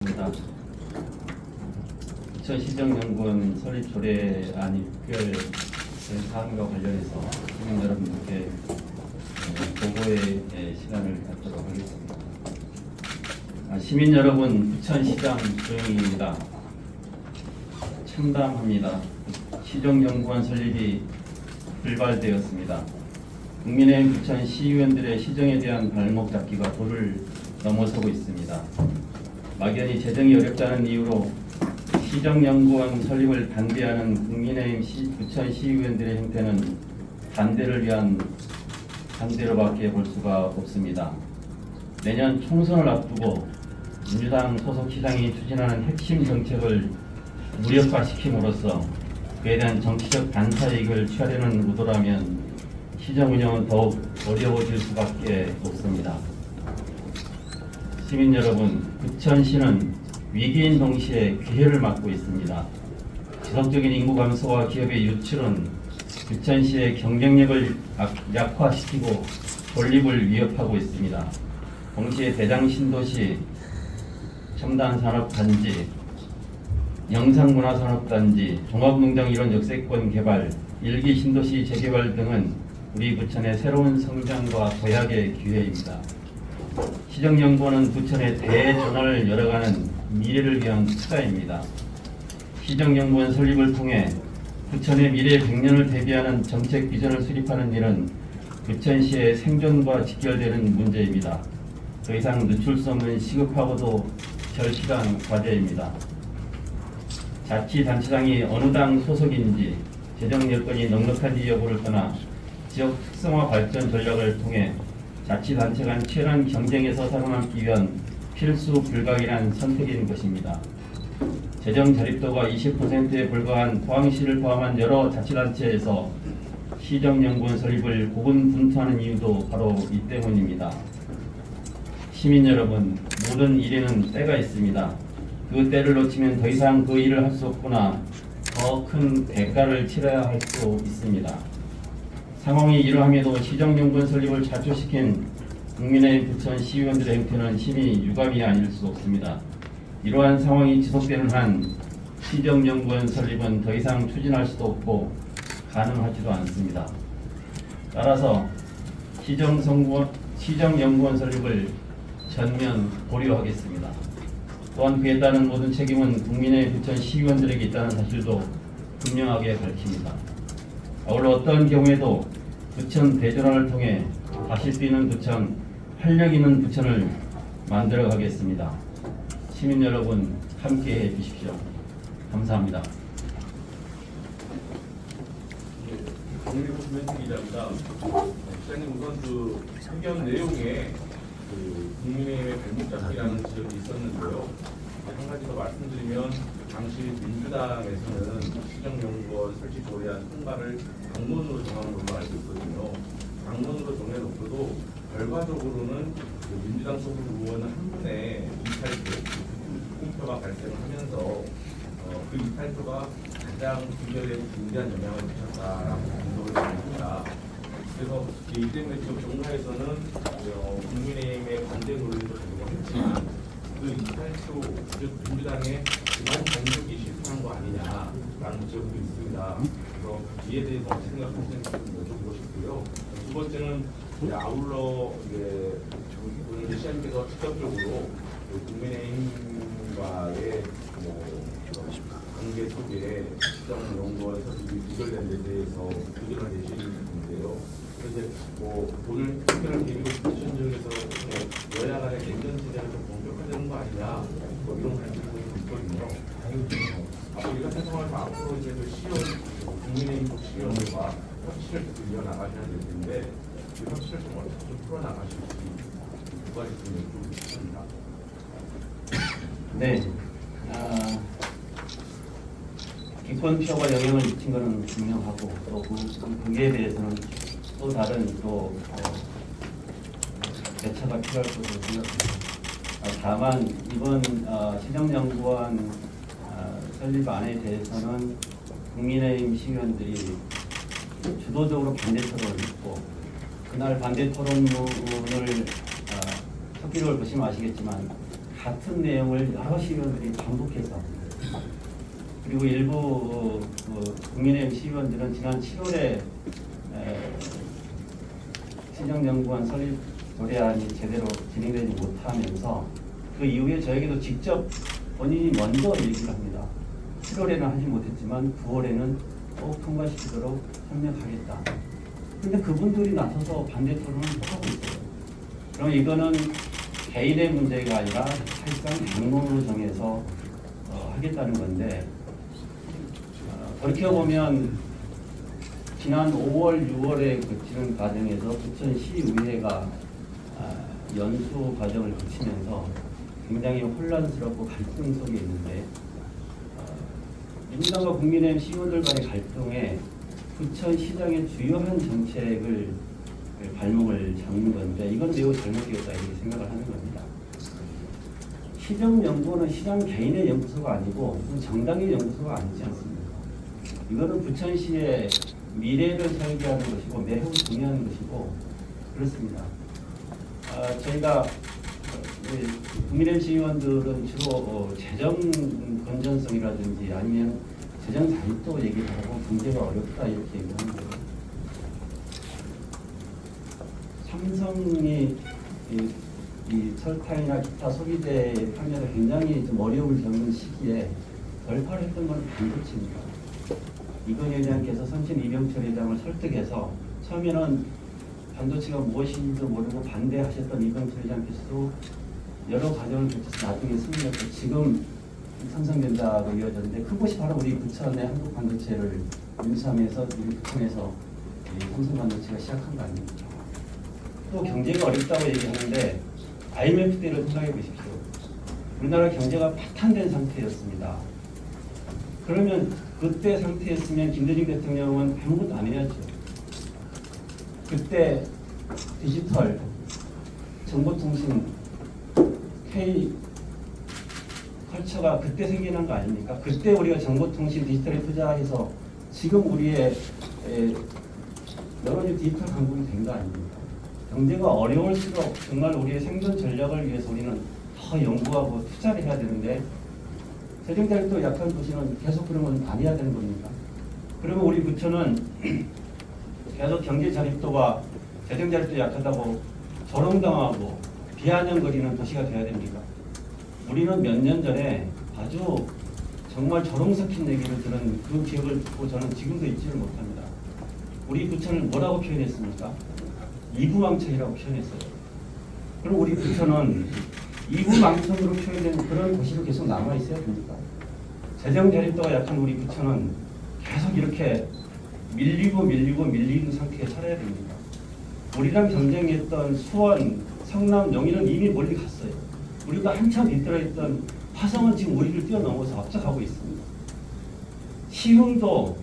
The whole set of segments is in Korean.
입니다. 부천시정연구원 설립 조례안 입결 사항과 관련해서 시민 여러분들께 보고의 시간을 갖도록 하겠습니다. 시민 여러분, 부천시장 조영희입니다. 참담합니다. 시정연구원 설립이 불발되었습니다. 국민의힘 부천 시의원들의 시정에 대한 발목 잡기가 도를 넘어서고 있습니다. 막연히 재정이 어렵다는 이유로 시정연구원 설립을 반대하는 국민의힘 부천 시의원들의 행태는 반대를 위한 반대로밖에 볼 수가 없습니다. 내년 총선을 앞두고 민주당 소속 시장이 추진하는 핵심 정책을 무력화시킴으로써 그에 대한 정치적 반사이익을 취하려는 의도라면 시정 운영은 더욱 어려워질 수밖에 없습니다. 시민 여러분, 부천시는 위기인 동시에 기회를 맞고 있습니다. 지속적인 인구 감소와 기업의 유출은 부천시의 경쟁력을 약화시키고 존립을 위협하고 있습니다. 동시에 대장 신도시, 첨단산업단지, 영상문화산업단지, 종합농장 이론 역세권 개발, 일기 신도시 재개발 등은 우리 부천의 새로운 성장과 도약의 기회입니다. 시정연구원은 부천의 대전환을 열어가는 미래를 위한 투자입니다. 시정연구원 설립을 통해 부천의 미래 100년을 대비하는 정책 비전을 수립하는 일은 부천시의 생존과 직결되는 문제입니다. 더 이상 늦출 수 없는 시급하고도 절실한 과제입니다. 자치단체장이 어느 당 소속인지, 재정 여건이 넉넉한지 여부를 떠나 지역 특성화 발전 전략을 통해 자치단체 간 치열한 경쟁에서 살아남기 위한 필수 불가결한 선택인 것입니다. 재정 자립도가 20%에 불과한 포항시를 포함한 여러 자치단체에서 시정연구원 설립을 고군분투하는 이유도 바로 이 때문입니다. 시민 여러분, 모든 일에는 때가 있습니다. 그 때를 놓치면 더 이상 그 일을 할 수 없거나 더 큰 대가를 치러야 할 수 있습니다. 상황이 이러함에도 시정연구원 설립을 자초시킨 국민의힘 부천 시의원들의 행태는 심히 유감이 아닐 수 없습니다. 이러한 상황이 지속되는 한 시정연구원 설립은 더 이상 추진할 수도 없고 가능하지도 않습니다. 따라서 시정연구원 설립을 전면 보류하겠습니다. 또한 그에 따른 모든 책임은 국민의 부천 시의원들에게 있다는 사실도 분명하게 밝힙니다. 아울러 어떤 경우에도 부천 대전환을 통해 다시 뛰는 부천, 활력 있는 부천을 만들어 가겠습니다. 시민 여러분, 함께해 주십시오. 감사합니다. 국민의힘 기자입니다. 시장님, 우선 그 의견 내용에 국민의힘의 발목 잡기라는 지적이 있었는데요. 한 가지 더 말씀드리면 당시 민주당에서는 시정연구원 설치 조례안 통과를 당론으로 정하는 걸로 알고 있거든요. 당론으로 정해놓고도 결과적으로는 민주당 소속 의원 한 분의 이탈표가 발생하면서 그 이탈표가 가장 분열에 굉장한 영향을 미쳤다라고 분석을 합니다. 그래서 이 때문에 지금 정부에서는 국민의힘의 반대 논리도 적용했지만 그 이탈표, 즉 민주당의 그만 공격이 실패한 거 아니냐라는 지적도 있습니다. 그래서 이에 대해서 어떻게 생각하시는지 좀 여쭤보고 싶고요. 두 번째는 아울러 오늘 시장님께서 직접적으로 국민의힘과의 관계 속에 시정연구원 설립이 부결된 데 대해서 의견을 내시는데요. 그래서 오늘 특별한 계기로 부천 지역에서 여야 간의 냉전 세대를 좀 본격화되는 거 아니냐, 이런 관심이 있거든요. 앞으로 이 같은 상황에서 앞으로 이제 국민의힘 쪽 시의원들과 협치를 계속 이어나가셔야 될 텐데 그 협치를 좀 어떻게 좀 풀어나가실지 두 가지 좀 여쭤보겠습니다. 네. 기권표가 영향을 미친 것은 분명하고 또 거기에 대해서는 또 다른 대처가 필요할 것으로 생각합니다. 다만 이번 시정연구원 설립안에 대해서는 국민의힘 시의원들이 주도적으로 반대 토론을 했고 그날 반대 토론문을 섞기를 보시면 아시겠지만 같은 내용을 여러 시의원들이 반복해서 합니다. 그리고 일부 국민의힘 시의원들은 지난 7월에 시정연구원 설립 도래안이 제대로 진행되지 못하면서 그 이후에 저에게도 직접 본인이 먼저 얘기를 합니다. 7월에는 하지 못했지만 9월에는 꼭 통과시키도록 협력하겠다. 근데 그분들이 나서서 반대 토론을 하고 있어요. 그럼 이거는 개인의 문제가 아니라 사실상 당론으로 정해서 하겠다는 건데 돌이켜보면 지난 5월, 6월에 거치는 과정에서 부천시의회가 연수 과정을 거치면서 굉장히 혼란스럽고 갈등 속에 있는데 민주당과 국민의힘 시의원들 간의 갈등에 부천시장의 주요한 정책을 발목을 잡는 건데 이건 매우 잘못되었다 이렇게 생각을 하는 겁니다. 시정연구원은 시장 개인의 연구소가 아니고 정당의 연구소가 아니지 않습니까? 이거는 부천시의 미래를 설계하는 것이고 매우 중요한 것이고 그렇습니다. 저희가 국민의힘 시의원들은 주로 재정 건전성이라든지 아니면 재정 자립도 얘기를 하고 경제가 어렵다 이렇게 얘기하는 거예요. 삼성이 이 설탕이나 기타 소비재 판매가 굉장히 좀 어려움을 겪는 시기에 돌파를 했던 건 반도체입니다. 이건희 회장께서 선친 이병철 회장을 설득해서 처음에는 반도체가 무엇인지도 모르고 반대하셨던 이병철 회장께서도 여러 과정을 거쳐서 나중에 승리했고 지금 삼성전자로 이어졌는데 그것이 바로 우리 부천의 한국 반도체를 인수하면서 우리 부천에서 삼성 반도체가 시작한 거 아닙니까? 또 경제가 어렵다고 얘기하는데 IMF 때를 생각해 보십시오. 우리나라 경제가 파탄된 상태였습니다. 그러면 그때 상태였으면 김대중 대통령은 아무것도 안 해야죠. 그때 디지털, 정보통신, K 컬처가 그때 생기는 거 아닙니까? 그때 우리가 정보통신 디지털에 투자해서 지금 우리의 여러 가지 디지털 강국이 된 거 아닙니까? 경제가 어려울수록 정말 우리의 생존 전략을 위해서 우리는 더 연구하고 투자를 해야 되는데 재정자립도 약한 도시는 계속 그러면 안 해야 되는 겁니까? 그러면 우리 부천은 계속 경제 자립도가 재정 자립도 약하다고 조롱당하고 비아냥거리는 도시가 돼야 됩니까? 우리는 몇 년 전에 아주 정말 조롱 섞인 얘기를 들은 그 기억을 듣고 저는 지금도 잊지를 못합니다. 우리 부천을 뭐라고 표현했습니까? 이구망천이라고 표현했어요. 그럼 우리 부천은 이구망천으로 표현된 그런 도시로 계속 남아 있어야 됩니까? 재정 자립도가 약한 우리 부천은 계속 이렇게 밀리는 상태에 살아야 됩니까? 우리랑 경쟁했던 수원, 성남, 영희는 이미 멀리 갔어요. 우리가 한참 뒤떨어 있던 화성은 지금 우리를 뛰어넘어서 앞서가고 있습니다. 시흥도,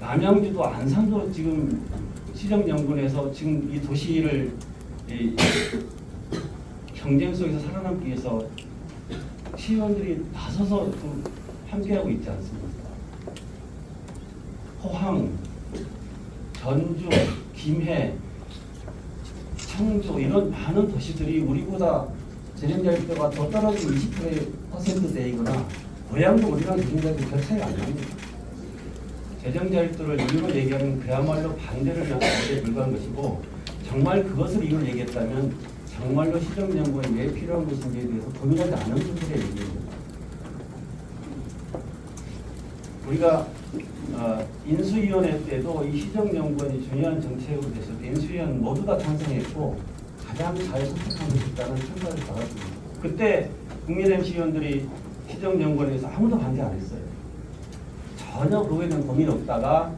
남양주도, 안산도 지금 시정연구원에서 지금 이 도시를 경쟁 속에서 살아남기 위해서 시의원들이 나서서 좀 함께하고 있지 않습니까? 포항, 전주, 김해, 청주 이런 많은 도시들이 우리보다 재정자립도가 더 떨어진 20%대이거나 고향도 우리랑 재정자립도 별 차이가 안 납니다. 재정자립도를 이유로 얘기하는 그야말로 반대를 위한 것에 불과한 것이고 정말 그것을 이유로 얘기했다면 정말로 시정연구원이 왜 필요한 것인지에 대해서 고민하지 않은 분들의 얘기입니다. 우리가 인수위원회 때도 이 시정연구원이 중요한 정책으로 됐을 때 인수위원 모두 다 찬성했고 가장 잘 선택하고 싶다는 평가를 받았습니다. 그때 국민의힘 시의원들이 시정연구원에서 아무도 반대 안 했어요. 전혀 그거에 대한 고민이 없다가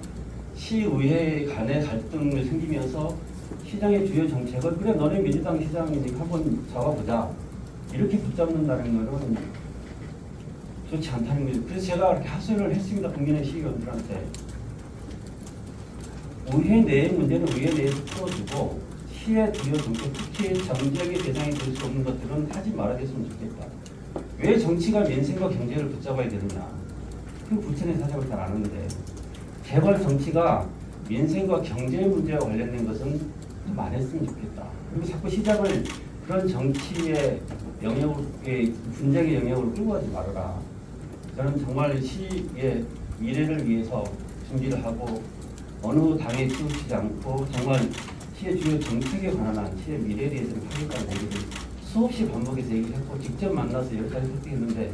시의회 간의 갈등이 생기면서 시장의 주요 정책을 그래 너네 민주당 시장이니까 한번 잡아보자 이렇게 붙잡는다는 것은 좋지 않다는 거죠. 그래서 제가 그렇게 하소연을 했습니다. 국민의 시의원들한테 의회 내의 문제는 의회 내에서 풀어주고 시의 주요 정책 특히 정책의 대상이 될 수 없는 것들은 하지 말아줬으면 좋겠다. 왜 정치가 민생과 경제를 붙잡아야 되느냐. 그 부천의 사정을 잘 아는데 제발 정치가 민생과 경제 문제와 관련된 것은 좀 안 했으면 좋겠다. 그리고 자꾸 시장을 그런 정치의 분쟁의 영역으로 끌고 가지 말아라. 저는 정말 시의 미래를 위해서 준비를 하고 어느 당에 치우치지 않고 정말 시의 주요 정책에 관한 시의 미래에 대해서는 하겠다는 얘기를 수없이 반복해서 얘기했고 직접 만나서 여러 차례 설득했는데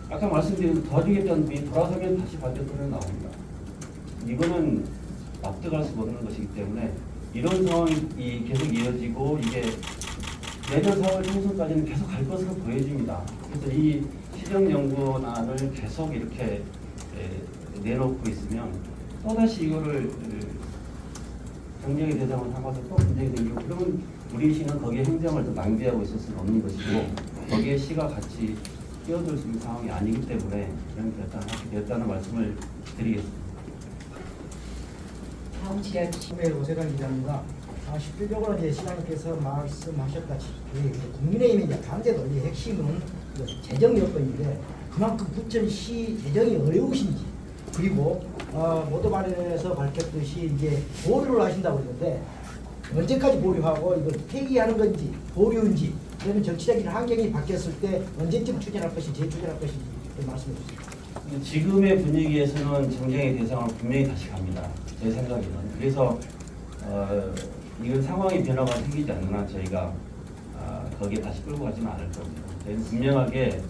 아까 말씀드린 도와주겠다는 분이 돌아서면 다시 반대편에 나옵니다. 이거는 납득할 수가 없는 것이기 때문에 이런 상황이 계속 이어지고 이게 내년 4월 총선까지는 계속 갈 것으로 보여집니다. 그래서 이 시정연구안을 계속 이렇게 내놓고 있으면 또다시 이거를 정쟁의 대상으로 삼아서 또 분쟁이 생기고 그러면 우리 시는 거기에 행정을 더 낭비하고 있을 수는 없는 것이고 거기에 시가 같이 끼어들 수 있는 상황이 아니기 때문에 그렇게 됐다는 말씀을 드리겠습니다. 다음 질의할 오세관 기자님과 실질적으로 이제 시장님께서 말씀하셨다시피 국민의힘의 이제 강제 논리의 핵심은 재정 여건인데 그만큼 부천시 재정이 어려우신지 그리고 모두 발언에서 밝혔듯이 이제 보류를 하신다고 그러는데 언제까지 보류하고 이걸 폐기하는 건지 보류인지 그러면 정치적인 환경이 바뀌었을 때 언제쯤 추진할 것인지 재추진할 것인지 말씀해 주세요. 지금의 분위기에서는 정쟁의 대상으로 분명히 다시 갑니다. 제 생각에는. 그래서 이건 상황의 변화가 생기지 않는 한 저희가 거기에 다시 끌고 가지는 않을 겁니다. 저희는 분명하게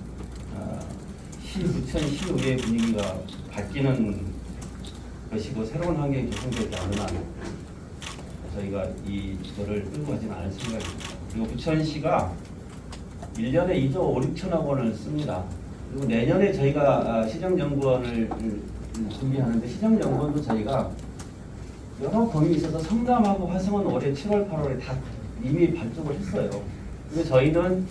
부천 시의회 분위기가 바뀌는 것이고 새로운 환경이 조성되지 않는 한 저희가 이거를 끌고 가지는 않을 생각입니다. 그리고 부천시가 1년에 2조 5, 6천억 원을 씁니다. 그리고 내년에 저희가 시정연구원을 준비하는데 시정연구원도 저희가 여러 범위 있어서 성남하고 화성은 올해 7월, 8월에 다 이미 발족을 했어요. 그리고 저희는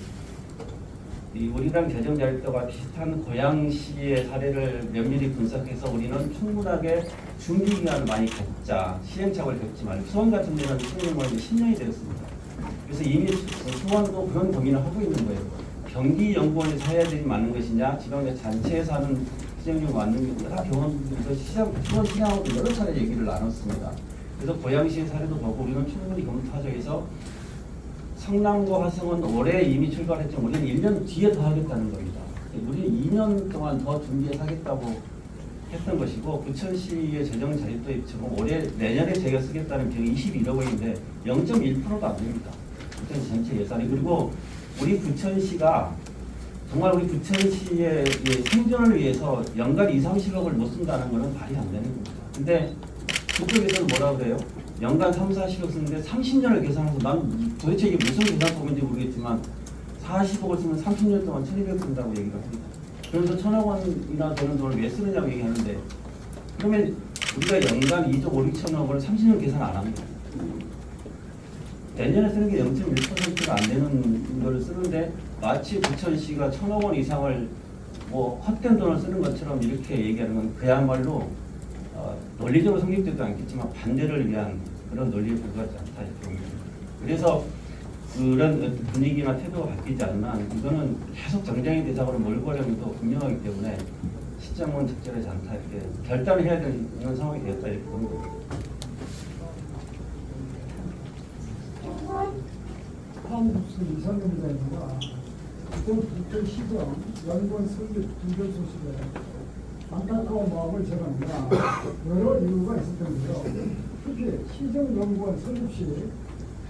우리랑 재정자립도가 비슷한 고양시의 사례를 면밀히 분석해서 우리는 충분하게 준비 기간을 많이 갖자, 시행착오를 겪지 말고 수원 같은 데는 시정연구원이 10년이 되었습니다. 그래서 이미 수원도 그런 고민을 하고 있는 거예요. 경기연구원에서 해야 되지 맞는 것이냐, 지방자 단체에서 하는 시정연구 맞는 게 다 경험해서 수원 시장하고도 여러 차례 얘기를 나눴습니다. 그래서 고양시의 사례도 보고 우리는 충분히 검토하자 해서 성남과 화성은 올해 이미 출발했지만 우리는 1년 뒤에 더 하겠다는 겁니다. 우리는 2년 동안 더 준비해서 하겠다고 했던 것이고 부천시의 재정 자립도 입증은 올해 내년에 저희가 쓰겠다는 비용이 21억 원인데 0.1%도 안 됩니다. 부천시 전체 예산이. 그리고 우리 부천시가 정말 우리 부천시의 생존을 위해서 연간 2, 30억을 못 쓴다는 것은 말이 안 되는 겁니다. 근데 그쪽에서는 뭐라 그래요? 연간 3, 40억 쓰는데 30년을 계산해서 난 도대체 이게 무슨 계산법인지 모르겠지만 40억을 쓰면 30년 동안 1200 쓴다고 얘기를 합니다. 그래서 1000억 원이나 되는 돈을 왜 쓰느냐고 얘기하는데 그러면 우리가 연간 2조 5, 6천억 원을 30년 계산 안 합니다. 내년에 쓰는 게 0.1%가 안 되는 걸 쓰는데 마치 부천시가 1000억 원 이상을 뭐 헛된 돈을 쓰는 것처럼 이렇게 얘기하는 건 그야말로 논리적으로 성립되지 않겠지만 반대를 위한 그런 논리에 불과하지 않다 이렇게 봅니다. 그래서 그런 분위기나 태도가 바뀌지 않는 한 이거는 계속 정쟁의 대상으로 몰고 가려면 또 분명하기 때문에 시점은 적절하지 않다 이렇게 결단을 해야 되는 이런 상황이 되었다 이렇게 봅니다. 한국수 이상경자입니다. 부천 시정 연구원 설립 중단 소식에 안타까운 마음을 전합니다. 여러 이유가 있을 텐데요. 특히 시정연구원 설립 시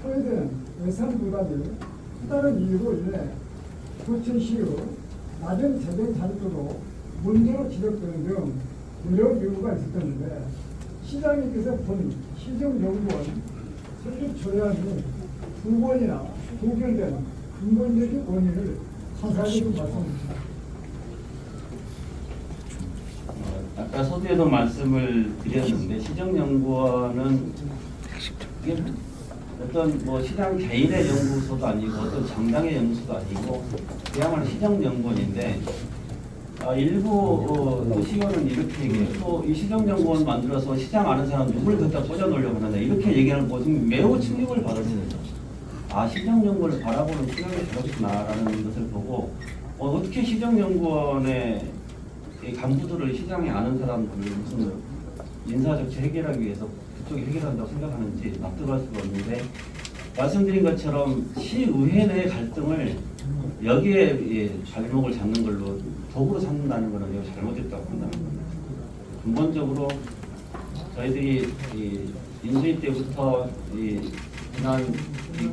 소요된 예산 부담이 또 다른 이유로 인해 부천시의 낮은 재정 자립도로 문제로 지적되는 등 여러 이유가 있을 텐데 시장님께서 본 시정연구원 설립 조례안이 두 번이나 부결된 근본적인 원인을 자세하게 좀 말씀해 주십시오. 아까 서두에도 말씀을 드렸는데 시정연구원은 이게 어떤 뭐 시장 개인의 연구소도 아니고 어떤 정당의 연구소도 아니고 그야말로 시정연구원인데 일부 또 시의원은 이렇게 얘기해요. 또 이 시정연구원 만들어서 시장 아는 사람 누굴 갖다 꽂아놓으려고 하는데 이렇게 얘기하는 것은 매우 충격을 받았습니다. 시정연구원을 바라보는 시각이 다르구나라는 것을 보고 어떻게 시정연구원의 간부들을 시장에 아는 사람들을 무슨 인사조치 해결하기 위해서 그쪽이 해결한다고 생각하는지 납득할 수가 없는데 말씀드린 것처럼 시의회 내 갈등을 여기에 잘목을 잡는 걸로 도구로 삼는다는 것은 이거 잘못됐다고 한다는 겁니다. 근본적으로 저희들이 인수위 때부터 지난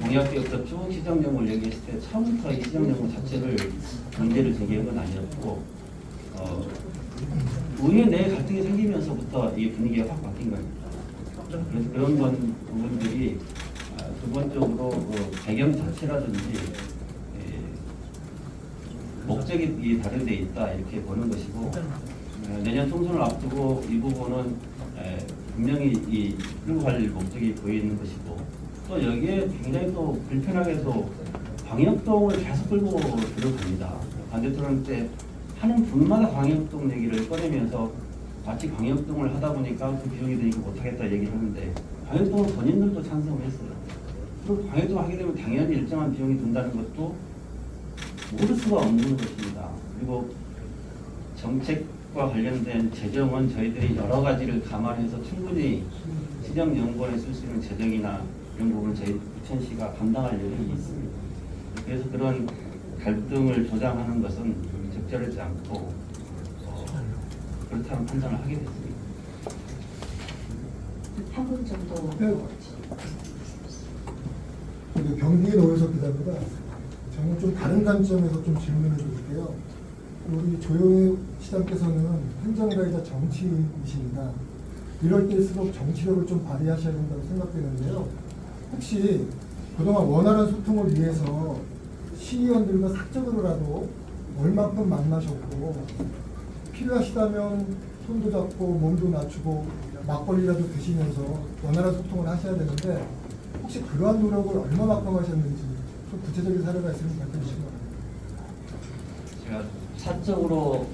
공약 때부터 쭉 시정연구를 얘기했을 때 처음부터 이 시정연구 자체를 문제를 제기한 건 아니었고 의회 내 갈등이 생기면서부터 이 분위기가 확 바뀐 겁니다. 그래서 그런 부분들이 기본적으로 배경 자체라든지 목적이 다른 데 있다 이렇게 보는 것이고 내년 총선을 앞두고 이 부분은 분명히 끌고 갈 목적이 보이는 것이고 또 여기에 굉장히 또 불편하게도 광역동을 계속 끌고 들어갑니다. 반대토론 때 하는 분마다 광역동 얘기를 꺼내면서 마치 광역동을 하다 보니까 그 비용이 드니까 못하겠다 얘기를 하는데 광역동은 본인들도 찬성을 했어요. 그리고 광역동을 하게 되면 당연히 일정한 비용이 든다는 것도 모를 수가 없는 것입니다. 그리고 정책과 관련된 재정은 저희들이 여러 가지를 감안해서 충분히 시정연구원에 쓸 수 있는 재정이나 이런 부분을 저희 부천시가 감당할 여력이 있습니다. 그래서 그런 갈등을 조장하는 것은 적절하지 않고 그렇다는 판단을 하게 됐습니다. 8분 정도. 저기 경기의 노회석 기자입니다. 저는 좀 다른 관점에서 좀 질문을 드릴게요. 우리 조영희 시장께서는 행정가이자 정치인이십니다. 이럴 때일수록 정치력을 좀 발휘하셔야 된다고 생각되는데요. 혹시 그동안 원활한 소통을 위해서 시의원들과 사적으로라도 얼마큼 만나셨고 필요하시다면 손도 잡고 몸도 낮추고 막걸리라도 드시면서 원활한 소통을 하셔야 되는데 혹시 그러한 노력을 얼마만큼 하셨는지 좀 구체적인 사례가 있으면 밝혀주시기 바랍니다. 제가 사적으로